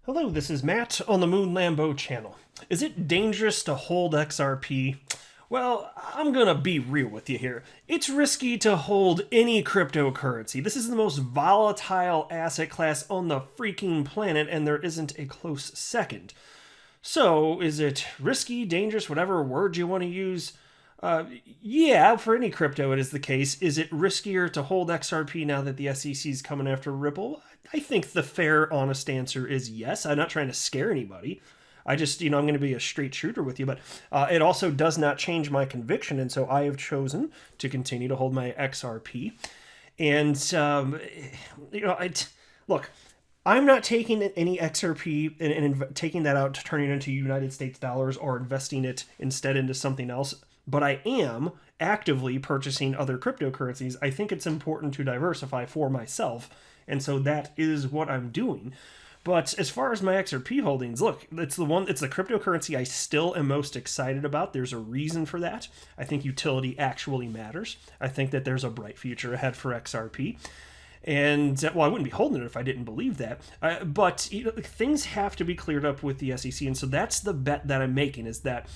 Hello, this is Matt on the Moon Lambo channel. Is it dangerous to hold XRP? Well, I'm gonna be real with you here. It's risky to hold any cryptocurrency. This is the most volatile asset class on the freaking planet, and there isn't a close second. So, is it risky, dangerous, whatever word you want to use? Yeah, for any crypto it is the case. Is it riskier to hold XRP now that the SEC is coming after Ripple? I think the fair, honest answer is yes. I'm not trying to scare anybody. I just, I'm going to be a straight shooter with you, but it also does not change my conviction, and so I have chosen to continue to hold my XRP. And, look, I'm not taking any XRP and taking that out to turn it into United States dollars or investing it instead into something else, but I am actively purchasing other cryptocurrencies. I think it's important to diversify for myself, and so that is what I'm doing. But as far as my XRP holdings, look, it's the cryptocurrency I still am most excited about. There's a reason for that. I think utility actually matters. I think that there's a bright future ahead for XRP. And, well, I wouldn't be holding it if I didn't believe that. But things have to be cleared up with the SEC. And so that's the bet that I'm making, is that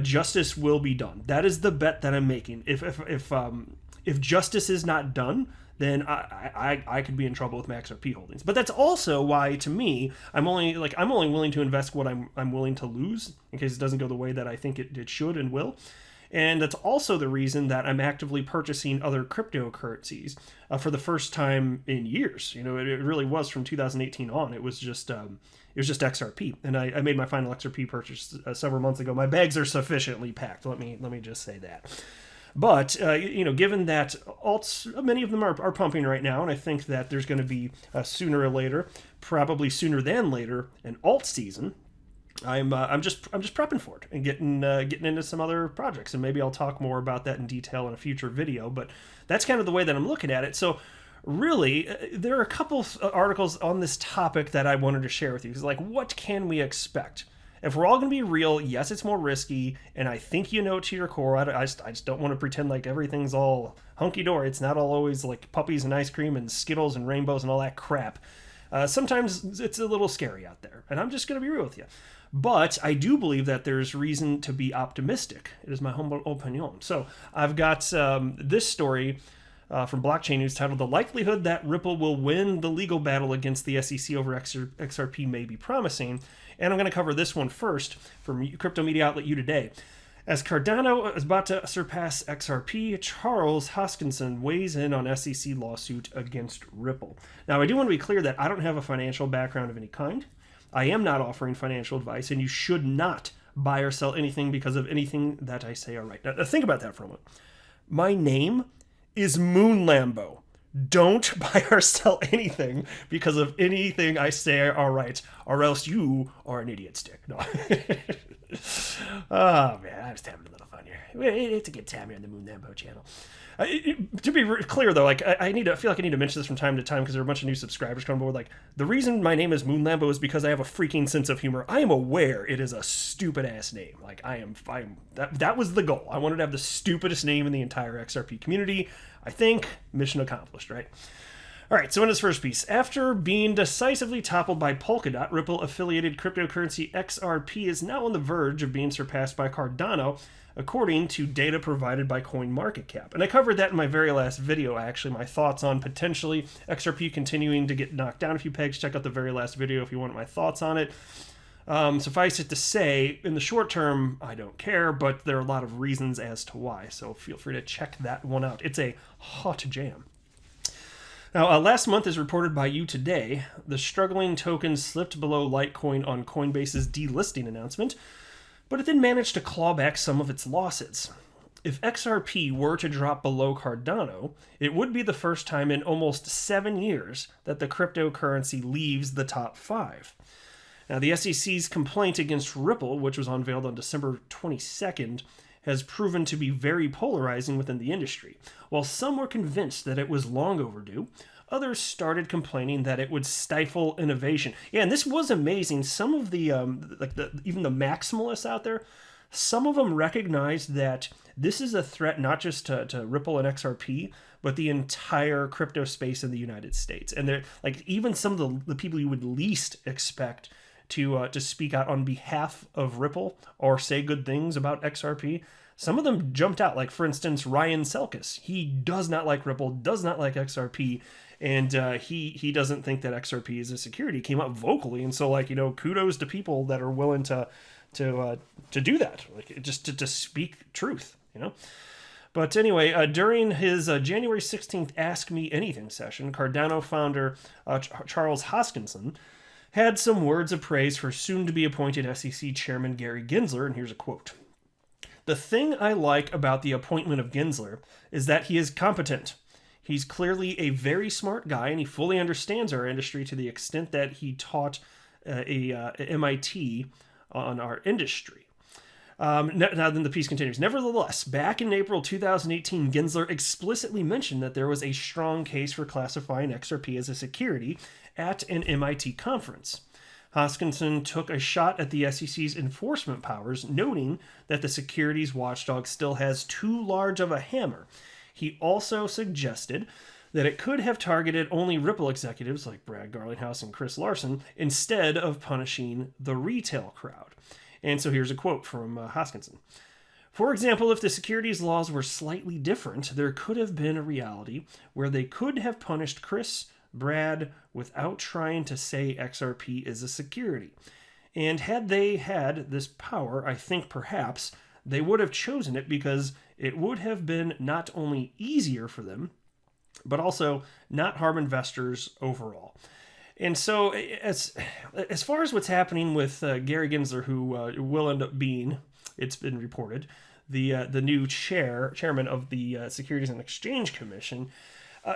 justice will be done. That is the bet that I'm making. If justice is not done, then I could be in trouble with my XRP holdings. But that's also why, to me, I'm only willing to invest what I'm willing to lose in case it doesn't go the way that I think it should and will. And that's also the reason that I'm actively purchasing other cryptocurrencies for the first time in years. It really was from 2018 on. It was just XRP, and I made my final XRP purchase several months ago. My bags are sufficiently packed. Let me just say that. But given that alts, many of them are pumping right now, and I think that there's going to be sooner or later, probably sooner than later, an alt season. I'm just prepping for it and getting into some other projects, and maybe I'll talk more about that in detail in a future video. But that's kind of the way that I'm looking at it. So really, there are a couple articles on this topic that I wanted to share with you. Like, what can we expect? If we're all going to be real, yes, it's more risky, and I think you know it to your core. I just don't want to pretend like everything's all hunky-dory. It's not all always like puppies and ice cream and Skittles and rainbows and all that crap. Sometimes it's a little scary out there, and I'm just going to be real with you. But I do believe that there's reason to be optimistic. It is my humble opinion. So I've got this story from Blockchain News titled, "The Likelihood That Ripple Will Win the Legal Battle Against the SEC Over XRP May Be Promising." And I'm going to cover this one first from crypto media outlet U Today. As Cardano is about to surpass XRP, Charles Hoskinson weighs in on SEC lawsuit against Ripple. Now, I do want to be clear that I don't have a financial background of any kind. I am not offering financial advice, and you should not buy or sell anything because of anything that I say or write. Now, think about that for a moment. My name is Moon Lambo. Don't buy or sell anything because of anything I say or write, or else you are an idiot stick. No. Oh, man, I'm just having a little fun here. It's a good time here on the Moon Lambo channel. To be clear, though, like I feel like I need to mention this from time to time because there are a bunch of new subscribers coming aboard. Like, the reason my name is Moon Lambo is because I have a freaking sense of humor. I am aware it is a stupid ass name. Like, that was the goal. I wanted to have the stupidest name in the entire XRP community. I think mission accomplished, right? All right, so in this first piece, after being decisively toppled by Polkadot, Ripple-affiliated cryptocurrency XRP is now on the verge of being surpassed by Cardano, according to data provided by CoinMarketCap. And I covered that in my very last video, actually, my thoughts on potentially XRP continuing to get knocked down a few pegs. Check out the very last video if you want my thoughts on it. Suffice it to say, in the short term, I don't care, but there are a lot of reasons as to why, so feel free to check that one out. It's a hot jam. Now, last month, as reported by You Today, the struggling token slipped below Litecoin on Coinbase's delisting announcement, but it then managed to claw back some of its losses. If XRP were to drop below Cardano, it would be the first time in almost 7 years that the cryptocurrency leaves the top 5. Now, the SEC's complaint against Ripple, which was unveiled on December 22nd, has proven to be very polarizing within the industry. While some were convinced that it was long overdue, others started complaining that it would stifle innovation. Yeah, and this was amazing. Some of the even the maximalists out there, some of them recognized that this is a threat not just to Ripple and XRP, but the entire crypto space in the United States. And they're like, even some of the people you would least expect to speak out on behalf of Ripple or say good things about XRP. Some of them jumped out, like, for instance, Ryan Selkis. He does not like Ripple, does not like XRP, and he doesn't think that XRP is a security. He came out vocally, and so, like, kudos to people that are willing to do that, like, just to speak truth, But anyway, during his January 16th Ask Me Anything session, Cardano founder Charles Hoskinson had some words of praise for soon-to-be appointed SEC Chairman Gary Gensler, and here's a quote. "The thing I like about the appointment of Gensler is that he is competent. He's clearly a very smart guy, and he fully understands our industry to the extent that he taught MIT on our industry." Now then the piece continues. "Nevertheless, back in April 2018, Gensler explicitly mentioned that there was a strong case for classifying XRP as a security at an MIT conference. Hoskinson took a shot at the SEC's enforcement powers, noting that the securities watchdog still has too large of a hammer. He also suggested that it could have targeted only Ripple executives like Brad Garlinghouse and Chris Larson instead of punishing the retail crowd." And so here's a quote from Hoskinson. "For example, if the securities laws were slightly different, there could have been a reality where they could have punished Chris, Brad, without trying to say XRP is a security. And had they had this power, I think perhaps they would have chosen it because it would have been not only easier for them, but also not harm investors overall." And so as far as what's happening with Gary Gensler, who will end up being, it's been reported, the new chairman of the Securities and Exchange Commission,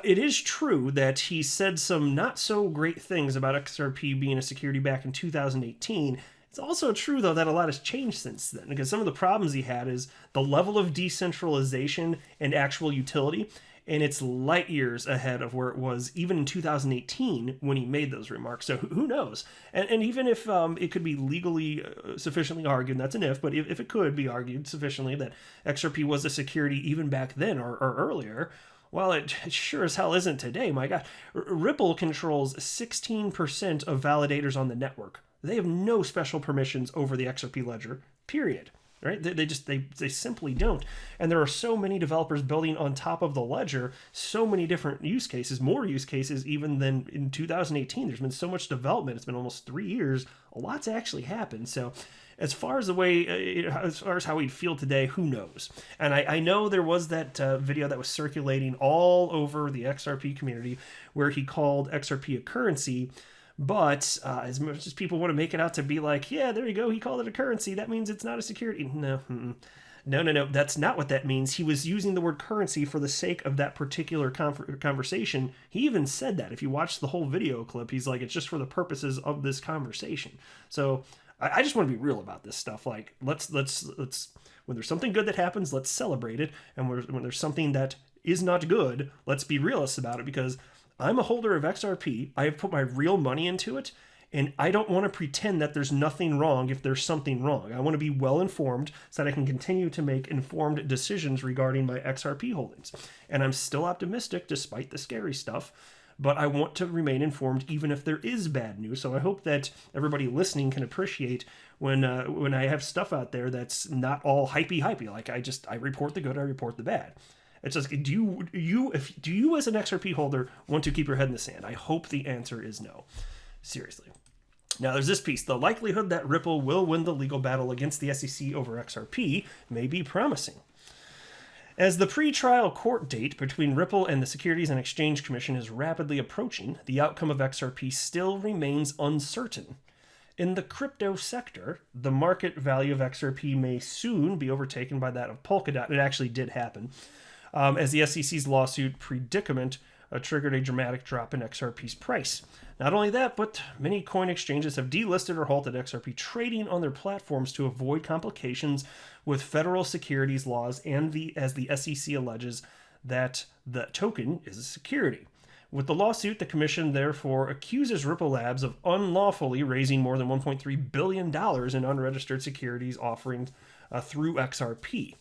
it is true that he said some not so great things about XRP being a security back in 2018. It's also true, though, that a lot has changed since then, because some of the problems he had is the level of decentralization and actual utility, and it's light years ahead of where it was even in 2018 when he made those remarks. So who knows? And even if it could be legally sufficiently argued, and that's an if, but if it could be argued sufficiently that XRP was a security even back then or earlier, well, it sure as hell isn't today. My God, Ripple controls 16% of validators on the network. They have no special permissions over the XRP ledger, period. Right? They simply don't. And there are so many developers building on top of the ledger, so many different use cases, more use cases even than in 2018. There's been so much development. It's been almost 3 years. A lot's actually happened. So as far as how we'd feel today, who knows? And I know there was that video that was circulating all over the XRP community where he called XRP a currency. But as much as people want to make it out to be like, yeah, there you go, he called it a currency, that means it's not a security. No, that's not what that means. He was using the word currency for the sake of that particular conversation. He even said that. If you watch the whole video clip, he's like, it's just for the purposes of this conversation. So I just want to be real about this stuff. Like, let's when there's something good that happens, let's celebrate it. And when there's something that is not good, let's be realists about it, because I'm a holder of XRP. I have put my real money into it, and I don't want to pretend that there's nothing wrong if there's something wrong. I want to be well informed so that I can continue to make informed decisions regarding my XRP holdings. And I'm still optimistic despite the scary stuff, but I want to remain informed even if there is bad news. So I hope that everybody listening can appreciate when I have stuff out there that's not all hypey. Like I report the good, I report the bad. It's just, do you as an XRP holder want to keep your head in the sand? I hope the answer is no. Seriously. Now there's this piece. The likelihood that Ripple will win the legal battle against the SEC over XRP may be promising. As the pre-trial court date between Ripple and the Securities and Exchange Commission is rapidly approaching, the outcome of XRP still remains uncertain. In the crypto sector, the market value of XRP may soon be overtaken by that of Polkadot. It actually did happen. As the SEC's lawsuit predicament triggered a dramatic drop in XRP's price. Not only that, but many coin exchanges have delisted or halted XRP trading on their platforms to avoid complications with federal securities laws and as the SEC alleges that the token is a security. With the lawsuit, the commission therefore accuses Ripple Labs of unlawfully raising more than $1.3 billion in unregistered securities offerings through XRP.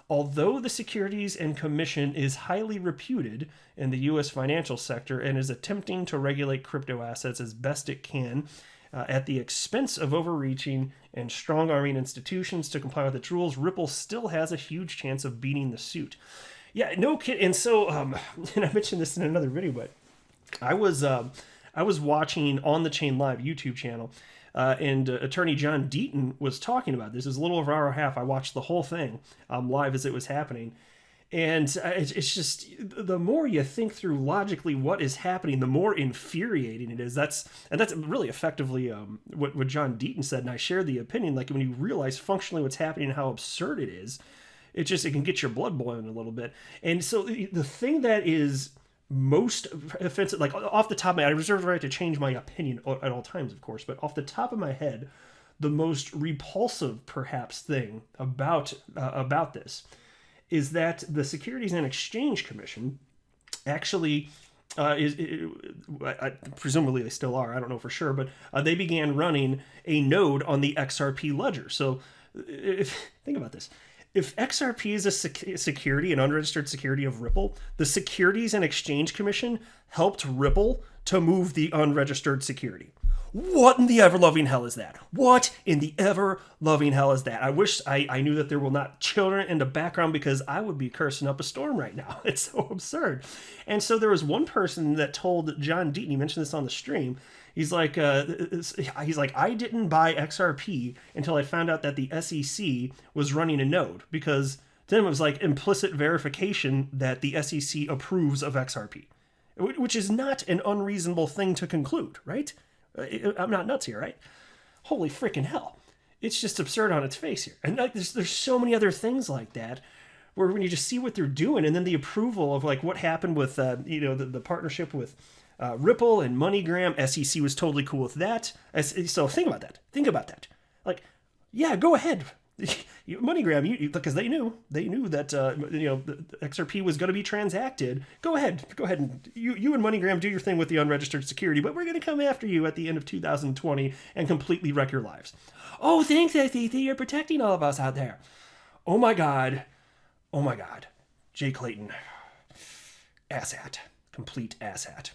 Although the Securities and Commission is highly reputed in the U.S. financial sector and is attempting to regulate crypto assets as best it can, At the expense of overreaching and strong-arming institutions to comply with its rules, Ripple still has a huge chance of beating the suit. Yeah, no kid. And so, and I mentioned this in another video, but I was watching On the Chain Live YouTube channel, and attorney John Deaton was talking about this. It was a little over an hour and a half. I watched the whole thing live as it was happening. And it's just, the more you think through logically what is happening, the more infuriating it is. That's really effectively what John Deaton said, and I share the opinion. Like, when you realize functionally what's happening and how absurd it is, it can get your blood boiling a little bit. And so the thing that is most offensive, like off the top of my head, I reserve the right to change my opinion at all times, of course, but off the top of my head, the most repulsive, perhaps, thing about this is that the Securities and Exchange Commission actually presumably they still are, I don't know for sure, but they began running a node on the XRP ledger. So think about this. If XRP is a security, an unregistered security of Ripple, the Securities and Exchange Commission helped Ripple to move the unregistered security. What in the ever-loving hell is that? What in the ever-loving hell is that? I wish I knew that there were not children in the background, because I would be cursing up a storm right now. It's so absurd. And so there was one person that told John Deaton, he mentioned this on the stream, he's like, I didn't buy XRP until I found out that the SEC was running a node, because to him it was like implicit verification that the SEC approves of XRP, which is not an unreasonable thing to conclude, right? I'm not nuts here, right? Holy freaking hell. It's just absurd on its face here. And like, there's so many other things like that, where when you just see what they're doing, and then the approval of like what happened with, the partnership with Ripple and MoneyGram, SEC was totally cool with that. So think about that. Like, yeah, go ahead. MoneyGram, because they knew that the XRP was going to be transacted. Go ahead, and you and MoneyGram do your thing with the unregistered security, but we're going to come after you at the end of 2020 and completely wreck your lives. Oh, thanks, SEC, you're protecting all of us out there. Oh my God, Jay Clayton, asshat, complete asshat.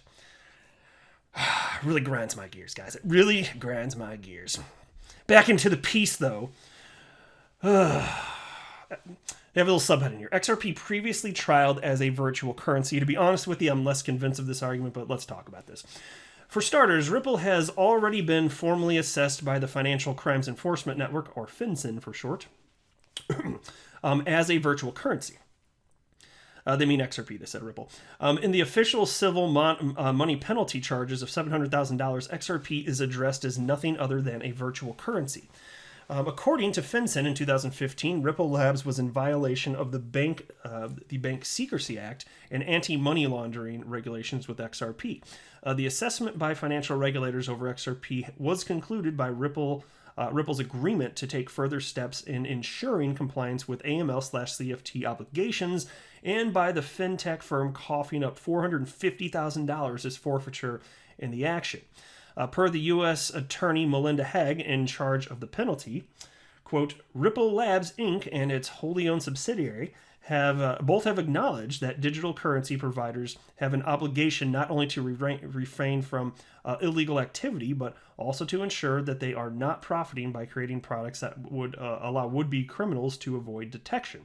Really grinds my gears, guys. It really grinds my gears. Back into the piece, though. They have a little subheading here. XRP previously trialed as a virtual currency. To be honest with you, I'm less convinced of this argument, but let's talk about this. For starters, Ripple has already been formally assessed by the Financial Crimes Enforcement Network, or FinCEN for short, as a virtual currency. They mean XRP, they said Ripple. In the official civil money penalty charges of $700,000, XRP is addressed as nothing other than a virtual currency. According to FinCEN in 2015, Ripple Labs was in violation of the Bank Secrecy Act and anti-money laundering regulations with XRP. The assessment by financial regulators over XRP was concluded by Ripple's agreement to take further steps in ensuring compliance with AML/CFT obligations, and by the fintech firm coughing up $450,000 as forfeiture in the action. Per the U.S. Attorney Melinda Haag, in charge of the penalty, quote, Ripple Labs, Inc. and its wholly owned subsidiary both have acknowledged that digital currency providers have an obligation not only to refrain from illegal activity, but also to ensure that they are not profiting by creating products that would allow would-be criminals to avoid detection.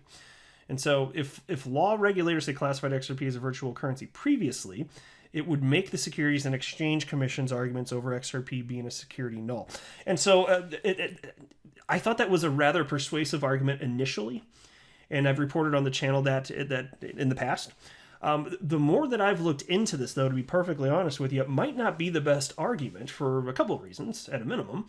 And so if law regulators had classified XRP as a virtual currency previously, it would make the Securities and Exchange Commission's arguments over XRP being a security null. And so I thought that was a rather persuasive argument initially, and I've reported on the channel that in the past. The more that I've looked into this, though, to be perfectly honest with you, it might not be the best argument for a couple of reasons, at a minimum.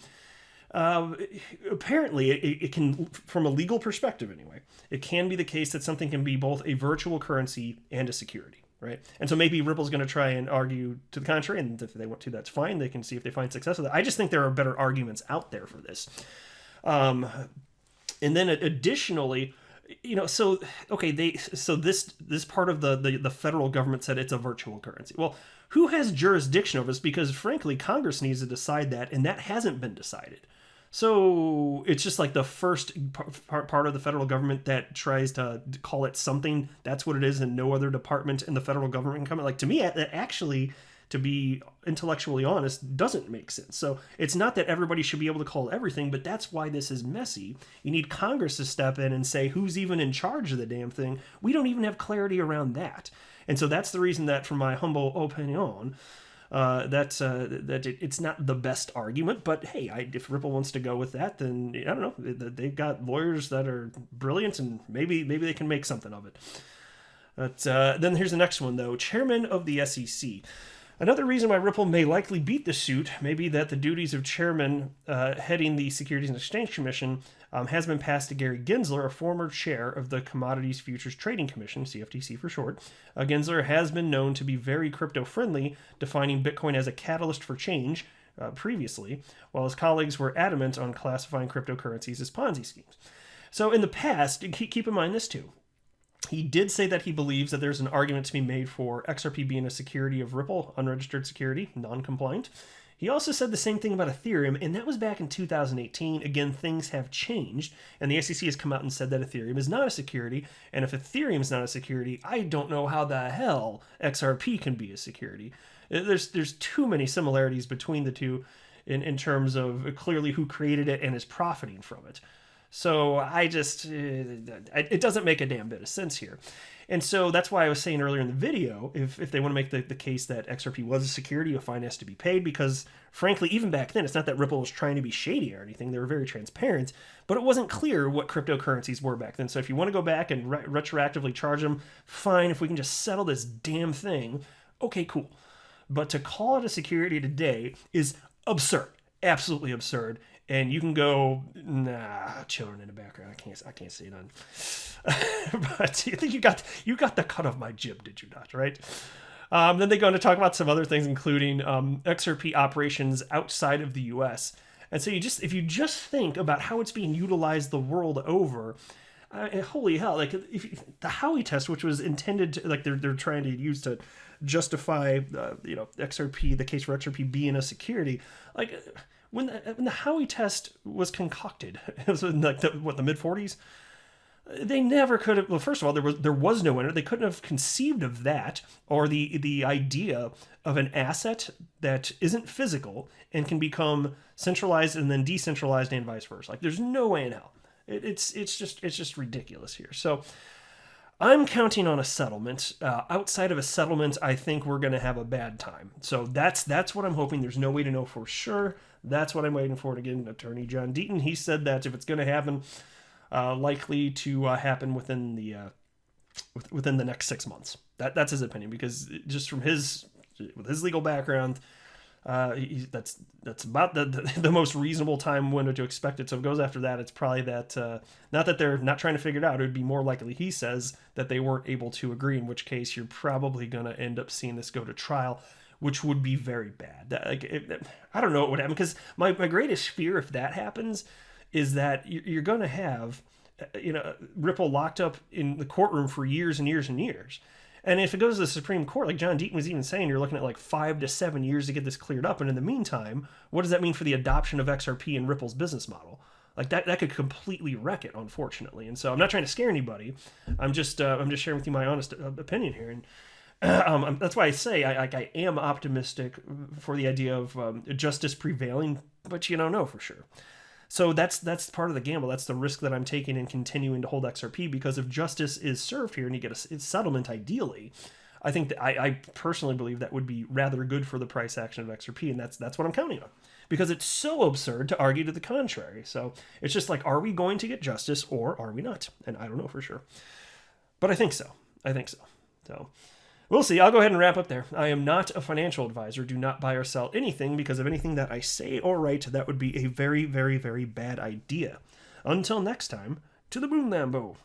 Apparently, it can, from a legal perspective anyway, it can be the case that something can be both a virtual currency and a security. Right. And so maybe Ripple's going to try and argue to the contrary, and if they want to, that's fine. They can see if they find success with it. I just think there are better arguments out there for this. And then additionally, this part of the federal government said it's a virtual currency. Well, who has jurisdiction over this? Because frankly, Congress needs to decide that, and that hasn't been decided. So it's just like the first part of the federal government that tries to call it something. That's what it is, and no other department in the federal government can come. Like, to me, that actually to be intellectually honest, doesn't make sense. So it's not that everybody should be able to call everything, but that's why this is messy. You need Congress to step in and say who's even in charge of the damn thing. We don't even have clarity around that. And so that's the reason that, from my humble opinion, it's not the best argument, but hey, if Ripple wants to go with that, then I don't know. They've got lawyers that are brilliant, and maybe they can make something of it. But then here's the next one, though. Chairman of the SEC. Another reason why Ripple may likely beat the suit may be that the duties of chairman heading the Securities and Exchange Commission has been passed to Gary Gensler, a former chair of the Commodities Futures Trading Commission, CFTC for short. Gensler has been known to be very crypto-friendly, defining Bitcoin as a catalyst for change previously, while his colleagues were adamant on classifying cryptocurrencies as Ponzi schemes. So in the past, keep in mind this too, he did say that he believes that there's an argument to be made for XRP being a security of Ripple, unregistered security, non-compliant. He also said the same thing about Ethereum, and that was back in 2018. Again, things have changed, and the SEC has come out and said that Ethereum is not a security, and if Ethereum is not a security, I don't know how the hell XRP can be a security. There's too many similarities between the two in terms of clearly who created it and is profiting from it. So it doesn't make a damn bit of sense here. And so that's why I was saying earlier in the video, if they want to make the case that XRP was a security, a fine has to be paid, because frankly, even back then, it's not that Ripple was trying to be shady or anything. They were very transparent, but it wasn't clear what cryptocurrencies were back then. So if you want to go back and retroactively charge them, fine. If we can just settle this damn thing, okay, cool. But to call it a security today is absurd, absolutely absurd. And you can go, children in the background. I can't see none. But I think you got the cut of my jib, did you not? Right? Then they go on to talk about some other things, including XRP operations outside of the U.S. And so if you just think about how it's being utilized the world over, holy hell! Like the Howey test, which was intended to, like they're trying to use to justify XRP, the case for XRP being a security, like. When the Howey test was concocted, it was in like the mid-40s. They never could have. Well, first of all, there was no winner. They couldn't have conceived of that, or the idea of an asset that isn't physical and can become centralized and then decentralized and vice versa. Like there's no way in hell. It's just ridiculous here. So I'm counting on a settlement. Outside of a settlement, I think we're going to have a bad time. So that's what I'm hoping. There's no way to know for sure. That's what I'm waiting for. And again, Attorney John Deaton, he said that if it's going to happen, likely to happen within the next 6 months. That's his opinion, because just from his legal background, that's about the most reasonable time window to expect it. So if it goes after that, it's probably that not that they're not trying to figure it out. It would be more likely, he says, that they weren't able to agree, in which case you're probably going to end up seeing this go to trial, which would be very bad. I don't know what would happen, because my greatest fear if that happens is that you're going to have Ripple locked up in the courtroom for years and years and years. And if it goes to the Supreme Court, like John Deaton was even saying, you're looking at like 5 to 7 years to get this cleared up. And in the meantime, what does that mean for the adoption of XRP and Ripple's business model? Like that could completely wreck it, unfortunately. And so I'm not trying to scare anybody. I'm just sharing with you my honest opinion here. And that's why I say I am optimistic for the idea of justice prevailing, but you don't know for sure. So that's part of the gamble. That's the risk that I'm taking in continuing to hold XRP, because if justice is served here and you get a settlement, ideally, I think that I personally believe that would be rather good for the price action of XRP, and that's what I'm counting on, because it's so absurd to argue to the contrary. So it's just like, are we going to get justice or are we not? And I don't know for sure, but I think so. So we'll see. I'll go ahead and wrap up there. I am not a financial advisor. Do not buy or sell anything, because of anything that I say or write, that would be a very, very, very bad idea. Until next time, to the moon, Lambo.